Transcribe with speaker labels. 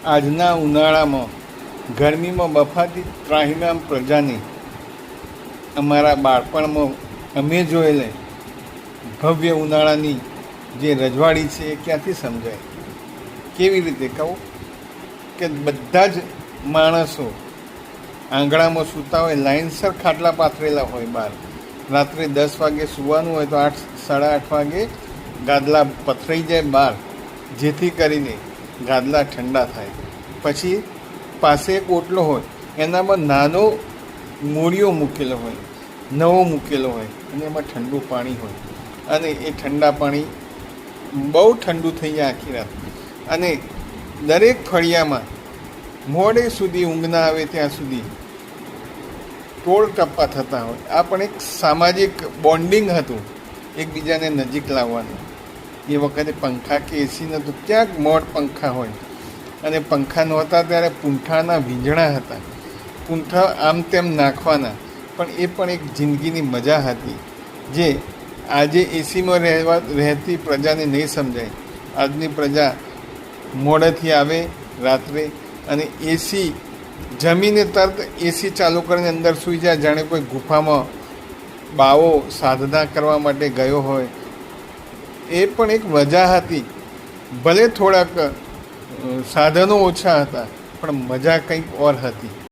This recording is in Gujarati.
Speaker 1: આજના ઉનાળામાં ગરમીમાં બફાતી ત્રાહિમામ પ્રજાને અમારા બાળપણમાં અમે જોયેલે ભવ્ય ઉનાળાની જે રજવાડી છે એ ક્યાંથી સમજાય? કેવી રીતે કહું કે બધા જ માણસો આંગણામાં સૂતા હોય, લાઇનસર ખાટલા પાથરેલા હોય. બહાર રાત્રે 10 વાગે સૂવાનું હોય તો 8-8:30 વાગે ગાદલા પથરાઈ જાય બહાર, જેથી કરીને ગાદલા ઠંડા થાય. પછી પાસે એક ઓટલો હોય, એનામાં નાનો મૂળિયો મૂકેલો હોય, નવો મૂકેલો હોય, અને એમાં ઠંડુ પાણી હોય. અને એ ઠંડા પાણી બહુ ઠંડુ થઈ જાય આખી રાત. અને દરેક ફળિયામાં મોડે સુધી ઊંઘ ના આવે ત્યાં સુધી ટોળ ટપ્પા થતા હોય. આ પણ એક સામાજિક બોન્ડિંગ હતું, એકબીજાને નજીક લાવવાનું. એ વખતે પંખા કે એસી નહોતું, ક્યાંક મોડ પંખા હોય. અને પંખા નહોતા ત્યારે પૂંઠાના વીંજણા હતા, પૂંઠા આમ તેમ નાખવાના. પણ એ પણ એક જિંદગીની મજા હતી, જે આજે એસીમાં રહેતી પ્રજાને નહીં સમજાય. આજની પ્રજા મોડેથી આવે રાત્રે, અને એસી જમીને તરત એસી ચાલુ કરીને અંદર સૂઈ જાય, જાણે કોઈ ગુફામાં બાવો સાધના કરવા માટે ગયો હોય. એ પણ એક મજા હતી. ભલે થોડાક સાધનો ઓછા હતા, પણ મજા કંઈક ઓર હતી.